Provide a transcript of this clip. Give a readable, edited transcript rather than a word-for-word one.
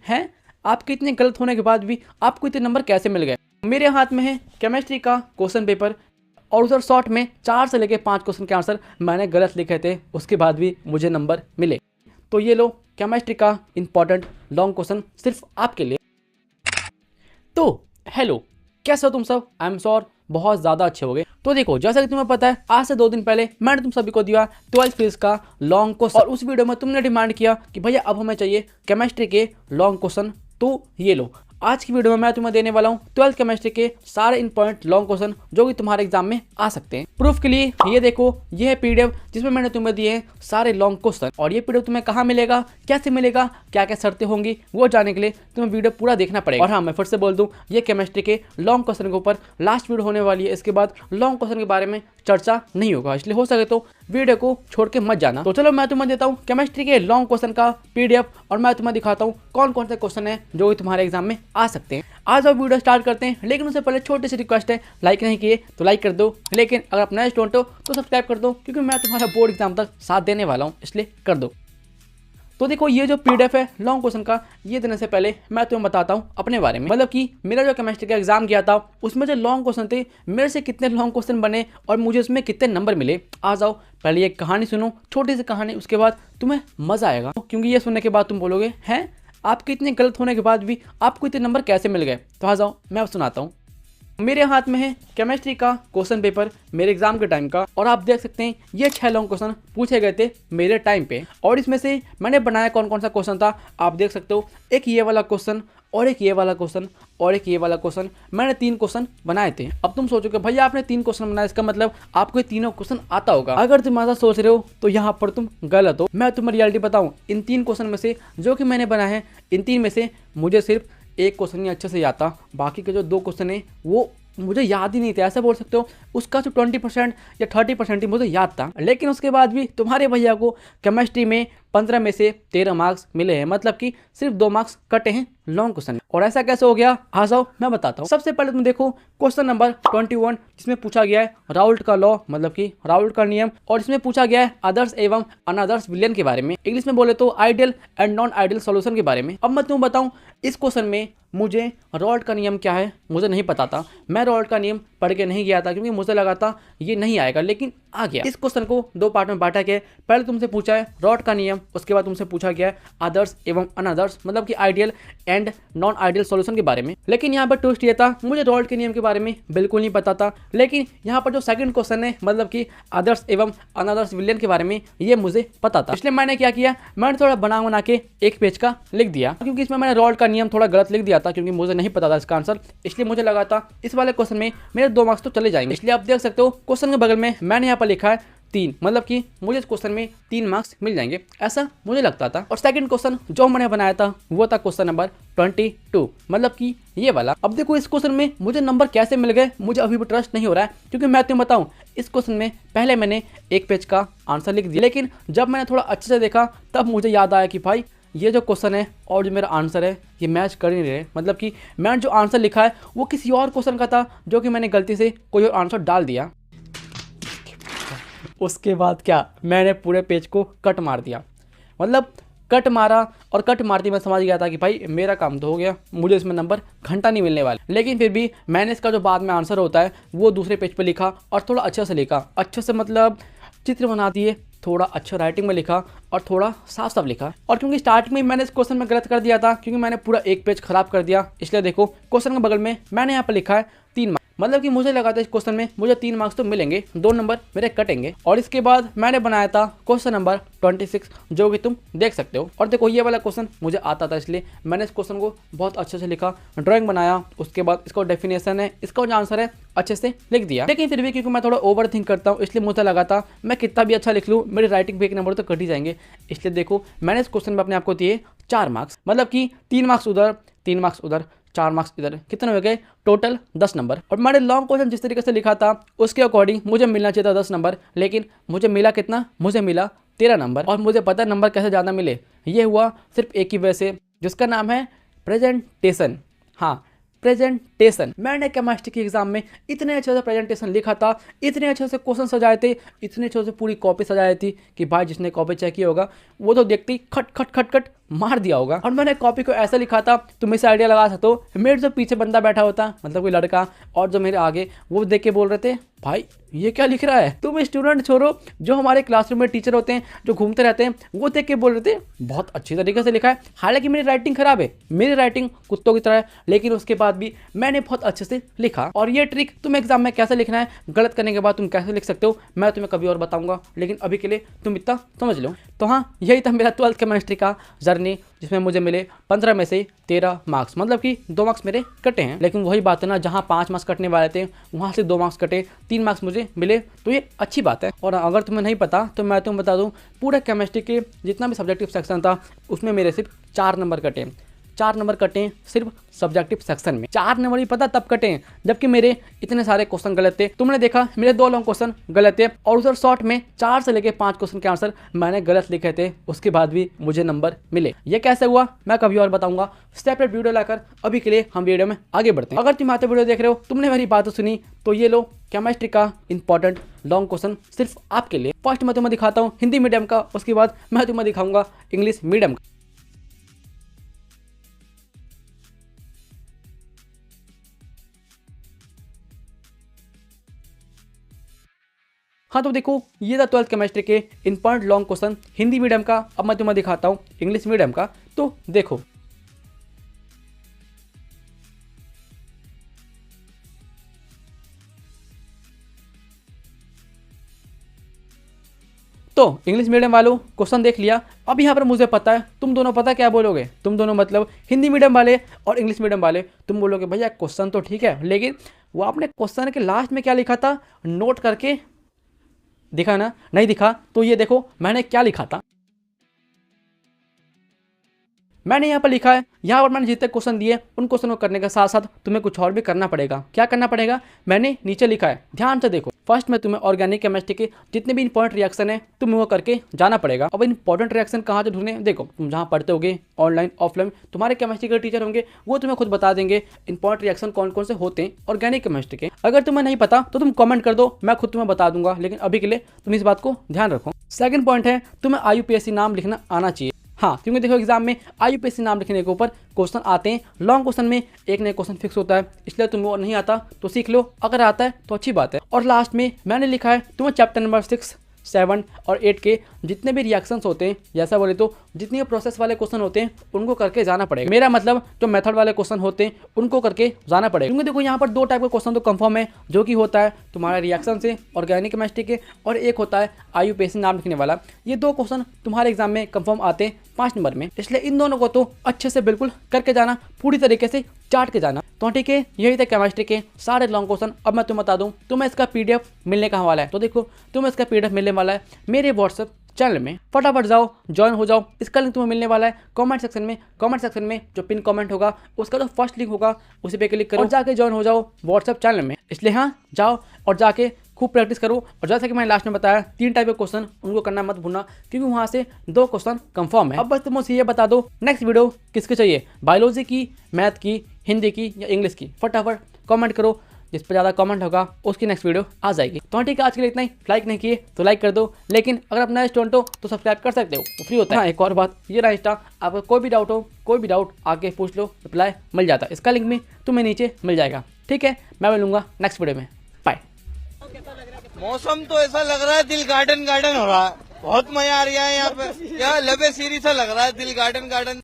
हैं आपके इतने गलत होने के बाद भी आपको इतने नंबर कैसे मिल गए। मेरे हाथ में है केमिस्ट्री का क्वेश्चन पेपर और उधर शॉर्ट में 4 से लेके 5 क्वेश्चन के आंसर मैंने गलत लिखे थे, उसके बाद भी मुझे नंबर मिले। तो ये लो केमिस्ट्री का इंपॉर्टेंट लॉन्ग क्वेश्चन सिर्फ आपके लिए। तो हेलो, कैसे हो तुम सब? आई एम श्योर बहुत ज़्यादा अच्छे हो गए। तो देखो, जैसा कि तुम्हें पता है आज से 2 दिन पहले मैंने तुम सभी को दिया 12th फिजिक्स का लॉन्ग क्वेश्चन और उस वीडियो में तुमने डिमांड किया कि भैया अब हमें चाहिए केमिस्ट्री के लॉन्ग क्वेश्चन। तो ये लो, आज की वीडियो में मैं तुम्हें देने वाला हूँ 12th केमिस्ट्री के सारे इंपॉर्टेंट लॉन्ग क्वेश्चन जो कि तुम्हारे एग्जाम में आ सकते हैं। प्रूफ के लिए ये देखो, ये है पीडीएफ जिसमें मैंने तुम्हें दिए हैं सारे लॉन्ग क्वेश्चन। और ये पीडीएफ तुम्हें कहाँ मिलेगा, कैसे मिलेगा, क्या क्या शर्तें होंगी, वो जानने के लिए तुम्हें वीडियो पूरा देखना पड़ेगा। और हाँ, मैं फिर से बोल दूँ, ये केमिस्ट्री के लॉन्ग क्वेश्चन के ऊपर लास्ट वीडियो होने वाली है। इसके बाद लॉन्ग क्वेश्चन के बारे में चर्चा नहीं होगा, इसलिए हो सके तो वीडियो को छोड़ के मत जाना। तो चलो मैं तुम्हें देता हूँ केमिस्ट्री के लॉन्ग क्वेश्चन का पीडीएफ और मैं तुम्हें दिखाता हूँ कौन कौन से क्वेश्चन है जो कि तुम्हारे एग्जाम में आ सकते हैं। आज आप वीडियो स्टार्ट करते हैं, लेकिन उससे पहले छोटी सी रिक्वेस्ट है, लाइक नहीं किए तो लाइक कर दो, लेकिन अगर आप नए स्टूडेंट हो तो सब्सक्राइब कर दो, क्योंकि मैं तुम्हारा बोर्ड एग्जाम तक साथ देने वाला हूँ, इसलिए कर दो। तो देखो, ये जो पीडीएफ है लॉन्ग क्वेश्चन का, ये देने से पहले मैं तुम्हें बताता हूँ अपने बारे में। मतलब कि मेरा जो केमिस्ट्री का एग्जाम किया था उसमें जो लॉन्ग क्वेश्चन थे, मेरे से कितने लॉन्ग क्वेश्चन बने और मुझे उसमें कितने नंबर मिले। आ जाओ, पहले एक कहानी सुनो, छोटी सी कहानी, उसके बाद तुम्हें मजा आएगा, क्योंकि ये सुनने के बाद तुम बोलोगे हैं आपके इतने गलत होने के बाद भी आपको इतने नंबर कैसे मिल गए। तो आ जाओ, मैं अब सुनाता हूँ। मेरे हाथ में है केमिस्ट्री का क्वेश्चन पेपर मेरे एग्जाम के टाइम का, और आप देख सकते हैं ये 6 लॉन्ग क्वेश्चन पूछे गए थे मेरे टाइम पे। और इसमें से मैंने बनाया कौन कौन सा क्वेश्चन था, आप देख सकते हो। एक ये वाला क्वेश्चन और एक ये वाला क्वेश्चन और एक ये वाला क्वेश्चन, मैंने 3 क्वेश्चन बनाए थे। अब तुम सोचोगे भैया आपने 3 क्वेश्चन बनाए, इसका मतलब आपको ये तीनों क्वेश्चन आता होगा। अगर तुम ऐसा सोच रहे हो तो यहाँ पर तुम गलत हो। मैं तुम्हें रियलिटी बताऊँ, इन 3 क्वेश्चन में से जो कि मैंने बनाए हैं, इन 3 में से मुझे सिर्फ एक क्वेश्चन ही अच्छे से याद था, बाकी के जो 2 क्वेश्चन है वो मुझे याद ही नहीं थे, ऐसा बोल सकते हो। उसका जो 20% या 30% ही मुझे याद था। लेकिन उसके बाद भी तुम्हारे भैया को केमिस्ट्री में 15 में से 13 मार्क्स मिले हैं, मतलब कि सिर्फ 2 मार्क्स कटे हैं लॉन्ग क्वेश्चन। और ऐसा कैसे हो गया, आ जाओ मैं बताता हूँ। सबसे पहले तुम देखो क्वेश्चन नंबर 21, जिसमें पूछा गया है राउल्ट का लॉ, मतलब कि राउल्ट का नियम, और इसमें पूछा गया है आदर्श एवं अनादर्श विलयन के बारे में। इंग्लिश में बोले तो ideal and non ideal solution के बारे में। अब मैं तुम्हें बताऊं, इस क्वेश्चन में मुझे राउल्ट का नियम क्या है मुझे नहीं पता था। मैं राउल्ट का नियम पढ़ के नहीं गया था, क्योंकि मुझे लगा था ये नहीं आएगा, लेकिन आ गया। इस क्वेश्चन को 2 पार्ट में बांटा गया है। पहले तुमसे पूछा है राउल्ट का नियम, उसके बाद तुमसे पूछा गया है आदर्श एवं अनादर्श, मतलब कि ideal and non ideal solution के बारे में। लेकिन यहाँ पर ट्विस्ट ये था, मुझे राउल्ट के नियम के बारे में बिल्कुल नहीं पता था। लेकिन यहाँ पर जो सेकंड क्वेश्चन है, मतलब कि आदर्श एवं अनादर्श विलयन के बारे में, ये मुझे पता था। इसलिए मैंने क्या किया, मैंने थोड़ा बना के 1 पेज का लिख दिया, क्योंकि इसमें मैंने राउल्ट का नियम थोड़ा गलत लिख दिया था, क्योंकि मुझे नहीं पता था इसका आंसर। इसलिए मुझे लगा था इस वाले क्वेश्चन में मेरे 2 मार्क्स तो चले जाएंगे। इसलिए आप देख सकते हो क्वेश्चन के बगल में मैंने यहाँ पर लिखा है 3, मतलब कि मुझे इस क्वेश्चन में 3 मार्क्स मिल जाएंगे, ऐसा मुझे लगता था। और सेकंड क्वेश्चन जो मैंने बनाया था वो था क्वेश्चन नंबर 22, मतलब कि ये वाला। अब देखो इस क्वेश्चन में मुझे नंबर कैसे मिल गए मुझे अभी भी ट्रस्ट नहीं हो रहा है, क्योंकि मैं तुम्हें बताऊं, इस क्वेश्चन में पहले मैंने 1 पेज का आंसर लिख दिया, लेकिन जब मैंने थोड़ा अच्छे से देखा तब मुझे याद आया कि भाई ये जो क्वेश्चन है और जो मेरा आंसर है ये मैच कर ही नहीं रहे। मतलब कि मैंने जो आंसर लिखा है वो किसी और क्वेश्चन का था, जो कि मैंने गलती से कोई और आंसर डाल दिया। उसके बाद क्या, मैंने पूरे पेज को कट मार दिया। मतलब कट मारा, और कट मारते मैं समझ गया था कि भाई मेरा काम तो हो गया, मुझे इसमें नंबर घंटा नहीं मिलने वाला। लेकिन फिर भी मैंने इसका जो बाद में आंसर होता है वो दूसरे पेज पे लिखा, और थोड़ा अच्छे से लिखा। अच्छे से मतलब चित्र बना दिए, थोड़ा अच्छा राइटिंग में लिखा और थोड़ा साफ साफ लिखा। और क्योंकि स्टार्टिंग में मैंने इस क्वेश्चन में गलत कर दिया था, क्योंकि मैंने पूरा 1 पेज खराब कर दिया, इसलिए देखो क्वेश्चन के बगल में मैंने यहाँ पर लिखा है 3 मार्क्स। मतलब कि मुझे लगा था इस क्वेश्चन में मुझे 3 मार्क्स तो मिलेंगे, 2 नंबर मेरे कटेंगे। और इसके बाद मैंने बनाया था क्वेश्चन नंबर 26, जो कि तुम देख सकते हो। और देखो ये वाला क्वेश्चन मुझे आता था, इसलिए मैंने इस क्वेश्चन को बहुत अच्छे से लिखा, ड्राइंग बनाया, उसके बाद इसका डेफिनेशन है, इसका जो आंसर है अच्छे से लिख दिया। लेकिन फिर भी क्योंकि मैं थोड़ा ओवर थिंक करता हूँ, इसलिए मुझे लगा था मैं कितना भी अच्छा लिख लूँ मेरी राइटिंग पे 1 नंबर तो कट ही जाएंगे। इसलिए देखो मैंने इस क्वेश्चन में अपने आप को दिए 4 मार्क्स, मतलब कि 3 मार्क्स उधर, 3 मार्क्स उधर, 4 मार्क्स इधर, कितने हो गए टोटल 10 नंबर। और मैंने लॉन्ग क्वेश्चन जिस तरीके से लिखा था उसके अकॉर्डिंग मुझे मिलना चाहिए था 10 नंबर, लेकिन मुझे मिला कितना, मुझे मिला 13 नंबर। और मुझे पता है नंबर कैसे ज़्यादा मिले, ये हुआ सिर्फ एक ही वजह से, जिसका नाम है प्रेजेंटेशन। हाँ, प्रेजेंटेशन। मैंने केमिस्ट्री के एग्जाम में इतने अच्छे से प्रेजेंटेशन लिखा था, इतने अच्छे से क्वेश्चन सजाए थे, इतने अच्छे से पूरी कॉपी सजाई थी कि भाई जिसने कॉपी चेक किया होगा वो तो देखते ही खट खट खट खट मार दिया होगा। और मैंने कॉपी को ऐसा लिखा था, तुम इसे आइडिया लगा सकते हो, मेरे जो पीछे बंदा बैठा होता मतलब कोई लड़का, और जो मेरे आगे, वो देख के बोल रहे थे भाई ये क्या लिख रहा है। तुम स्टूडेंट छोड़ो, जो हमारे क्लासरूम में टीचर होते हैं जो घूमते रहते हैं, वो देख के बोल रहे थे बहुत अच्छी तरीके से लिखा है। हालांकि मेरी राइटिंग खराब है, मेरी राइटिंग कुत्तों की तरह है, लेकिन उसके बाद भी मैंने बहुत अच्छे से लिखा। और ये ट्रिक तुम एग्जाम में कैसे लिखना है, गलत करने के बाद तुम कैसे लिख सकते हो, मैं तुम्हें कभी और बताऊंगा, लेकिन अभी के लिए तुम इतना समझ लो। तो हाँ, यही था मेरा 12th केमिस्ट्री का जर्नी, जिसमें मुझे मिले 15 में से 13 मार्क्स, मतलब कि 2 मार्क्स मेरे कटे हैं। लेकिन वही बात है ना, जहाँ 5 मार्क्स कटने वाले थे वहाँ से 2 मार्क्स कटे, 3 मार्क्स मुझे मिले, तो ये अच्छी बात है। और अगर तुम्हें नहीं पता तो मैं तुम्हें बता दूँ, पूरे केमिस्ट्री के जितना भी सब्जेक्टिव सेक्शन था उसमें मेरे सिर्फ 4 नंबर कटे, 4 नंबर कटे सिर्फ सब्जेक्टिव सेक्शन में। 4 नंबर ही पता तब कटे हैं जबकि मेरे इतने सारे क्वेश्चन गलत थे। तुमने देखा मेरे 2 लॉन्ग क्वेश्चन गलत थे, और उधर शॉर्ट में 4 से लेके 5 क्वेश्चन के आंसर मैंने गलत लिखे थे, उसके बाद भी मुझे नंबर मिले। ये कैसे हुआ मैं कभी और बताऊंगा सेपरेट वीडियो लाकर। अभी के लिए हम वीडियो में आगे बढ़ते हैं। अगर तुम आते वीडियो देख रहे हो, तुमने मेरी बात सुनी, तो ये लो केमिस्ट्री का इंपॉर्टेंट लॉन्ग क्वेश्चन सिर्फ आपके लिए। फर्स्ट मैं तुम्हें दिखाता हूँ हिंदी मीडियम का, उसके बाद मैं तुम्हें दिखाऊंगा इंग्लिश मीडियम का। हाँ तो देखो, ये था 12th केमिस्ट्री के important long question Hindi medium का। अब मैं तुम्हें दिखाता हूँ इंग्लिश मीडियम का, तो देखो। तो इंग्लिश मीडियम वालों क्वेश्चन देख लिया। अब यहाँ पर मुझे पता है तुम दोनों पता क्या बोलोगे, तुम दोनों मतलब हिंदी मीडियम वाले और इंग्लिश मीडियम वाले, तुम बोलोगे भैया क्वेश्चन तो ठीक है, लेकिन वो आपने क्वेश्चन के लास्ट में क्या लिखा था, नोट करके दिखा ना, नहीं दिखा तो ये देखो मैंने क्या लिखा था। मैंने यहाँ पर लिखा है, यहाँ पर मैंने जितने क्वेश्चन दिए उन क्वेश्चन को करने के साथ साथ तुम्हें कुछ और भी करना पड़ेगा। क्या करना पड़ेगा, मैंने नीचे लिखा है, ध्यान से देखो। फर्स्ट में तुम्हें ऑर्गेनिक केमिस्ट्री के जितने भी इंपॉर्टेंट रिएक्शन है तुम्हें वो करके जाना पड़ेगा। अब इंपॉर्टेंट रिएक्शन कहाँ से ढूंढने, देखो तुम जहाँ पढ़ते होगे ऑनलाइन ऑफलाइन, तुम्हारे केमिस्ट्री के टीचर होंगे, वो तुम्हें खुद बता देंगे इंपॉर्टेंट रिएक्शन कौन कौन से होते हैं ऑर्गेनिक केमिस्ट्री के। अगर तुम्हें नहीं पता तो तुम कमेंट कर दो, मैं खुद तुम्हें बता दूंगा, लेकिन अभी के लिए तुम इस बात को ध्यान रखो। सेकंड पॉइंट है, तुम्हें IUPAC नाम लिखना आना चाहिए। हाँ, क्योंकि देखो एग्जाम में IUPAC नाम लिखने के ऊपर क्वेश्चन आते हैं। लॉन्ग क्वेश्चन में एक नया क्वेश्चन फिक्स होता है, इसलिए तुम्हें वो नहीं आता तो सीख लो, अगर आता है तो अच्छी बात है। और लास्ट में मैंने लिखा है तुम्हें चैप्टर नंबर 6, 7 और 8 के जितने भी रिएक्शंस होते हैं, जैसा बोले तो जितने प्रोसेस वाले क्वेश्चन होते हैं उनको करके जाना पड़ेगा। मेरा मतलब जो मेथड वाले क्वेश्चन होते हैं उनको करके जाना पड़ेगा। क्योंकि देखो यहाँ पर 2 टाइप के क्वेश्चन तो कंफर्म है, जो कि होता है तुम्हारा रिएक्शन से ऑर्गेनिक केमिस्ट्री के, और एक होता है IUPAC नाम लिखने वाला। ये 2 क्वेश्चन तुम्हारे एग्जाम में कंफर्म आते हैं 5 नंबर में, इसलिए इन दोनों को तो अच्छे से बिल्कुल करके जाना, पूरी तरीके से चाट के जाना। तो ठीक है, यही थे केमिस्ट्री के सारे लॉन्ग क्वेश्चन। अब मैं तुम्हें बता दूं तुम्हें इसका PDF मिलने का हवाला है, तो देखो तुम्हें इसका PDF मिलने वाला है मेरे WhatsApp चैनल में, फटाफट जाओ ज्वाइन हो जाओ। इसका लिंक तुम्हें मिलने वाला है कमेंट सेक्शन में। कमेंट सेक्शन में जो पिन कमेंट होगा उसका जो फर्स्ट लिंक होगा उसी पे क्लिक करो और जाके ज्वाइन हो जाओ WhatsApp चैनल में। इसलिए हाँ, जाओ और जाके खूब प्रैक्टिस करो। और जैसा कि मैंने लास्ट में बताया 3 टाइप के क्वेश्चन उनको करना मत भूलना, क्योंकि वहाँ से 2 क्वेश्चन कंफर्म है। अब बस तुम मुझे ये बता दो नेक्स्ट वीडियो किसकी चाहिए, बायोलॉजी की, मैथ की, हिंदी की या इंग्लिश की, फटाफट कमेंट करो। जिस पर ज़्यादा कमेंट होगा उसकी नेक्स्ट वीडियो आ जाएगी। तो ठीक है, आज के लिए इतना ही। लाइक नहीं किए तो लाइक कर दो, लेकिन अगर आप नए स्टूडेंट हो तो सब्सक्राइब कर सकते हो, वो फ्री होता है। हाँ, एक और बात, ये रहा इंस्टा, आपको कोई भी डाउट हो, कोई भी डाउट आके पूछ लो, रिप्लाई मिल जाता है। इसका लिंक भी तुम्हें नीचे मिल जाएगा। ठीक है, मैं मिलूंगा नेक्स्ट वीडियो में, बाय। मौसम तो ऐसा लग रहा है दिल गार्डन गार्डन हो रहा है, बहुत मजा आ रहा है यहाँ पे, यहाँ लबे सीरी सा लग रहा है, दिल गार्डन गार्डन।